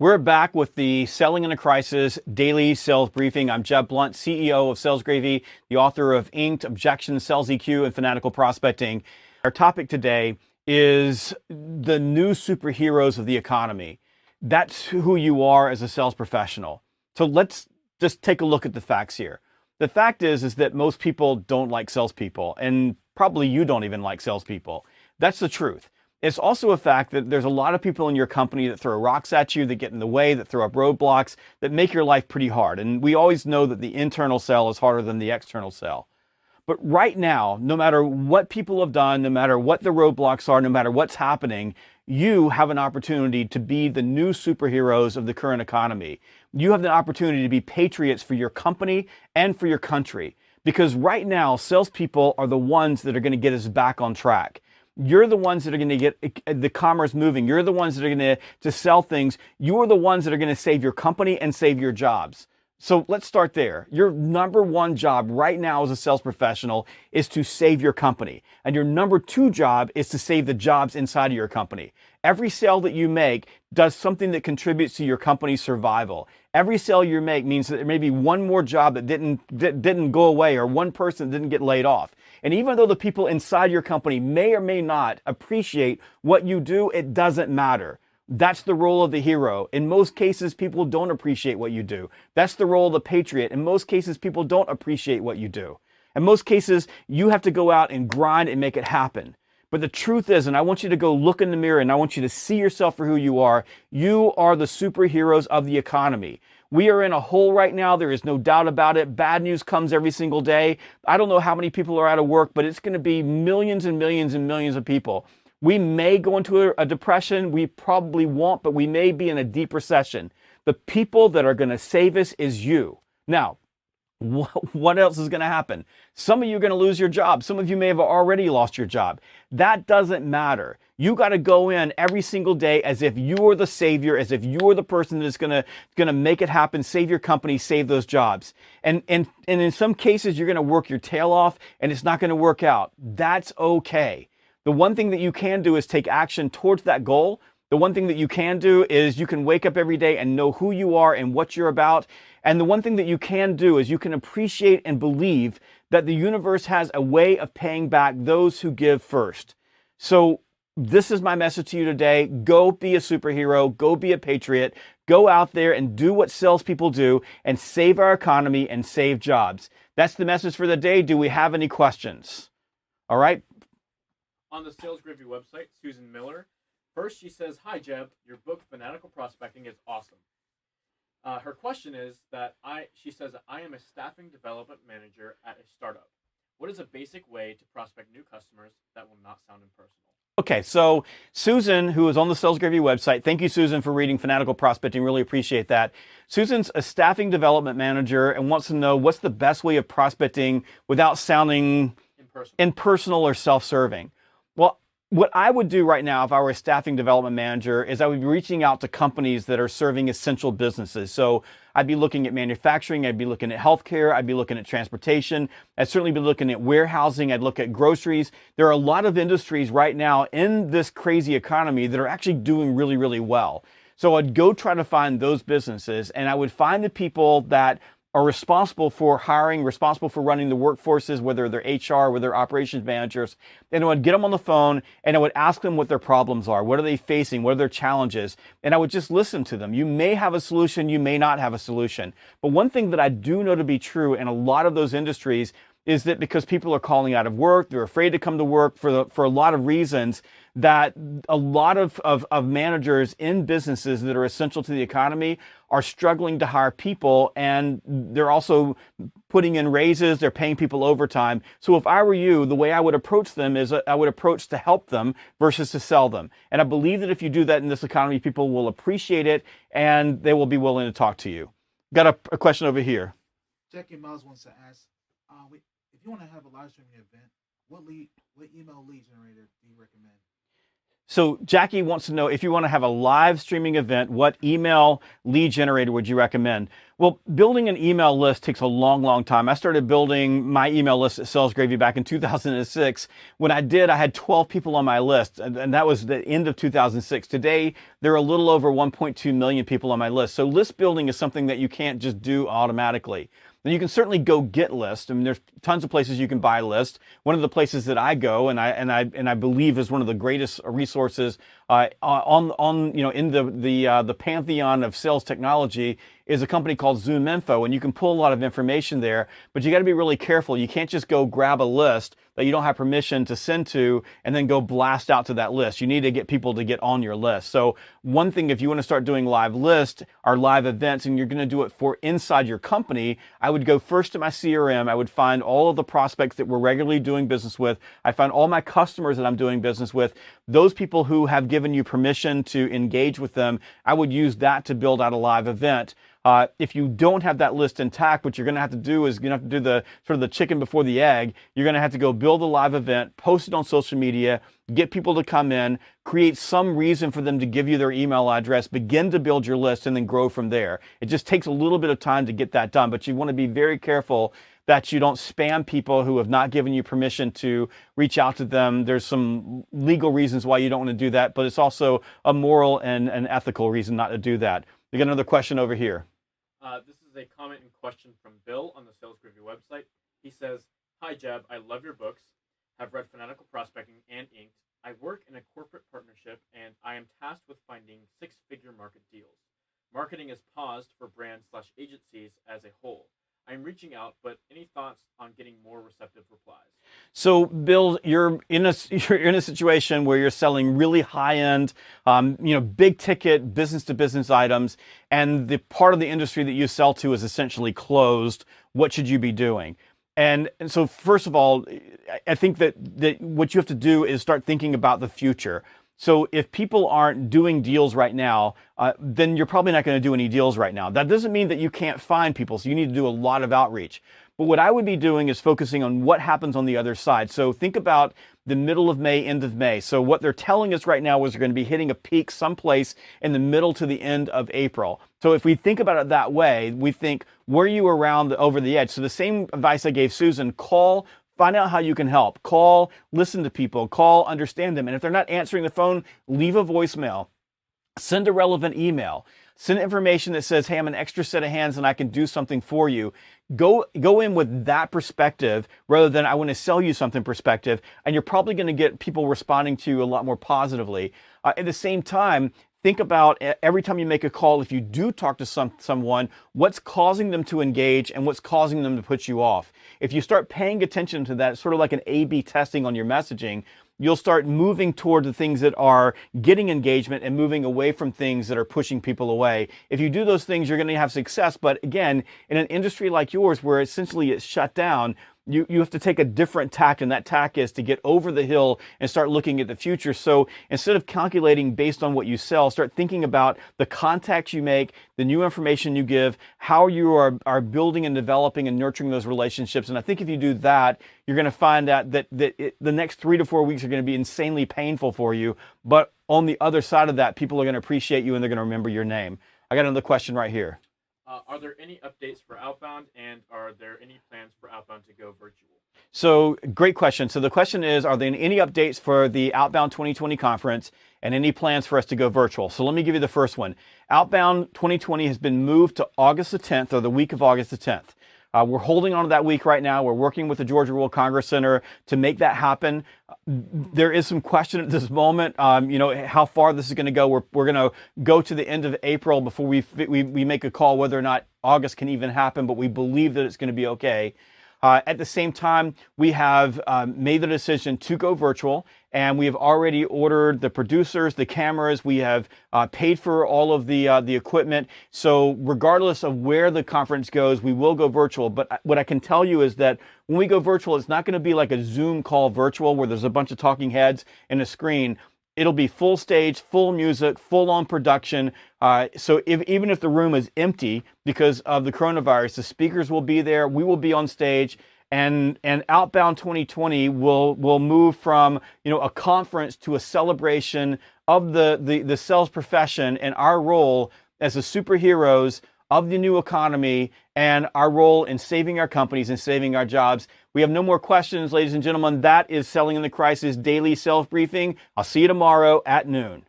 We're back with the Selling in a Crisis daily sales briefing. I'm Jeb Blount, CEO of Sales Gravy, the author of Inked, Objections, Sales EQ, and Fanatical Prospecting. Our topic today is the new superheroes of the economy. That's who you are as a sales professional. So let's just take a look at the facts here. The fact is that most people don't like salespeople, and probably you don't even like salespeople. That's the truth. It's also a fact that there's a lot of people in your company that throw rocks at you, that get in the way, that throw up roadblocks, that make your life pretty hard. And we always know that the internal sell is harder than the external sell. But right now, no matter what people have done, no matter what the roadblocks are, no matter what's happening, you have an opportunity to be the new superheroes of the current economy. You have the opportunity to be patriots for your company and for your country. Because right now, salespeople are the ones that are going to get us back on track. You're the ones that are going to get the commerce moving. You're the ones that are going to sell things. You're the ones that are going to save your company and save your jobs. So let's start there. Your number one job right now as a sales professional is to save your company. And your number two job is to save the jobs inside of your company. Every sale that you make does something that contributes to your company's survival. Every sale you make means that there may be one more job that didn't go away, or one person that didn't get laid off. And even though the people inside your company may or may not appreciate what you do, it doesn't matter. That's the role of the hero. In most cases, people don't appreciate what you do. That's the role of the patriot. In most cases, people don't appreciate what you do. In most cases, you have to go out and grind and make it happen. But the truth is, and I want you to go look in the mirror and I want you to see yourself for who you are the superheroes of the economy. We are in a hole right now. There is no doubt about it. Bad news comes every single day. I don't know how many people are out of work, but it's going to be millions and millions and millions of people. We may go into a depression. We probably won't, but we may be in a deep recession. The people that are going to save us is you. Now, what else is going to happen? Some of you are going to lose your job. Some of you may have already lost your job. That doesn't matter. You got to go in every single day as if you're the savior, as if you're the person that's going to make it happen, save your company, save those jobs. And in some cases, you're going to work your tail off and it's not going to work out. That's okay. The one thing that you can do is take action towards that goal. The one thing that you can do is you can wake up every day and know who you are and what you're about. And the one thing that you can do is you can appreciate and believe that the universe has a way of paying back those who give first. So this is my message to you today. Go be a superhero. Go be a patriot. Go out there and do what salespeople do and save our economy and save jobs. That's the message for the day. Do we have any questions? All right. On the Sales Gravy website, Susan Miller. First, she says, "Hi, Jeb. Your book, Fanatical Prospecting, is awesome." Her question is that she says, "I am a staffing development manager at a startup. What is a basic way to prospect new customers that will not sound impersonal?" Okay, so Susan, who is on the Sales Gravy website, thank you, Susan, for reading Fanatical Prospecting. Really appreciate that. Susan's a staffing development manager and wants to know what's the best way of prospecting without sounding impersonal or self-serving. Well, what I would do right now if I were a staffing development manager is I would be reaching out to companies that are serving essential businesses. So I'd be looking at manufacturing, I'd be looking at healthcare, I'd be looking at transportation, I'd certainly be looking at warehousing, I'd look at groceries. There are a lot of industries right now in this crazy economy that are actually doing really, really well. So I'd go try to find those businesses and I would find the people that are responsible for hiring, responsible for running the workforces, whether they're HR, whether they're operations managers. And I would get them on the phone and I would ask them what their problems are. What are they facing? What are their challenges? And I would just listen to them. You may have a solution, you may not have a solution. But one thing that I do know to be true in a lot of those industries is that because people are calling out of work, they're afraid to come to work for a lot of reasons, that a lot of managers in businesses that are essential to the economy are struggling to hire people, and they're also putting in raises, they're paying people overtime. So if I were you, the way I would approach them is I would approach to help them versus to sell them. And I believe that if you do that in this economy, people will appreciate it and they will be willing to talk to you. Got a question over here. Jackie Miles wants to ask, if you want to have a live streaming event, what email lead generator do you recommend? So Jackie wants to know, if you want to have a live streaming event, what email lead generator would you recommend? Well, building an email list takes a long, long time. I started building my email list at Sales Gravy back in 2006. When I did, I had 12 people on my list, and that was the end of 2006. Today, there are a little over 1.2 million people on my list. So list building is something that you can't just do automatically. And you can certainly go get lists. I mean, there's tons of places you can buy lists. One of the places that I go, and I believe is one of the greatest resources in the pantheon of sales technology, is a company called Zoom Info, and you can pull a lot of information there. But you got to be really careful. You can't just go grab a list that you don't have permission to send to and then go blast out to that list. You need to get people to get on your list. So one thing, if you want to start doing live lists or live events, and you're going to do it for inside your company, I would go first to my CRM. I would find all of the prospects that we're regularly doing business with. I find all my customers that I'm doing business with. Those people who have given you permission to engage with them, I would use that to build out a live event. If you don't have that list intact, what you're going to have to do is you're going to have to do the sort of the chicken before the egg. You're going to have to go build a live event, post it on social media, get people to come in, create some reason for them to give you their email address, begin to build your list, and then grow from there. It just takes a little bit of time to get that done, but you want to be very careful that you don't spam people who have not given you permission to reach out to them. There's some legal reasons why you don't want to do that, but it's also a moral and an ethical reason not to do that. We got another question over here. This is a comment and question from Bill on the Sales Gravy website. He says, "Hi Jeb, I love your books. Have read Fanatical Prospecting and Inked. I work in a corporate partnership and I am tasked with finding six-figure market deals. Marketing is paused for brands/agencies as a whole. I'm reaching out, but any thoughts on getting more receptive replies?" So, Bill, you're in a situation where you're selling really high-end, big ticket business-to-business items, and the part of the industry that you sell to is essentially closed. What should you be doing? And so, first of all, I think that what you have to do is start thinking about the future. So if people aren't doing deals right now, then you're probably not going to do any deals right now. That doesn't mean that you can't find people, so you need to do a lot of outreach. But what I would be doing is focusing on what happens on the other side. So think about the middle of May, end of May. So what they're telling us right now is we're going to be hitting a peak someplace in the middle to the end of April. So if we think about it that way, we think, were you around over the edge? So the same advice I gave Susan: call, find out how you can help. Call, listen to people, call, understand them. And if they're not answering the phone, leave a voicemail, send a relevant email, send information that says, hey, I'm an extra set of hands and I can do something for you. Go in with that perspective rather than I want to sell you something perspective. And you're probably going to get people responding to you a lot more positively. At the same time, think about every time you make a call, if you do talk to someone, what's causing them to engage and what's causing them to put you off. If you start paying attention to that, sort of like an A/B testing on your messaging, you'll start moving toward the things that are getting engagement and moving away from things that are pushing people away. If you do those things, you're going to have success. But again, in an industry like yours where essentially it's shut down, you have to take a different tack, and that tack is to get over the hill and start looking at the future. So instead of calculating based on what you sell, start thinking about the contacts you make, the new information you give, how you are building and developing and nurturing those relationships. And I think if you do that, you're going to find out that the next 3 to 4 weeks are going to be insanely painful for you. But on the other side of that, people are going to appreciate you and they're going to remember your name. I got another question right here. Are there any updates for Outbound, and are there any plans for Outbound to go virtual? So great question. So the question is, are there any updates for the Outbound 2020 conference and any plans for us to go virtual? So let me give you the first one. Outbound 2020 has been moved to August the 10th, or the week of August the 10th. We're holding on to that week right now. We're working with the Georgia World Congress Center to make that happen. There is some question at this moment, how far this is going to go. We're going to go to the end of April before we make a call whether or not August can even happen, but we believe that it's going to be okay. At the same time, we have made the decision to go virtual, and we have already ordered the producers, the cameras. We have paid for all of the equipment. So regardless of where the conference goes, we will go virtual. But what I can tell you is that when we go virtual, it's not going to be like a Zoom call virtual where there's a bunch of talking heads and a screen. It'll be full stage, full music, full on production. So even if the room is empty because of the coronavirus, the speakers will be there. We will be on stage. and Outbound 2020 will move from, a conference to a celebration of the sales profession and our role as the superheroes of the new economy and our role in saving our companies and saving our jobs. We have no more questions, ladies and gentlemen. That is Selling in the Crisis Daily Sales Briefing. I'll see you tomorrow at noon.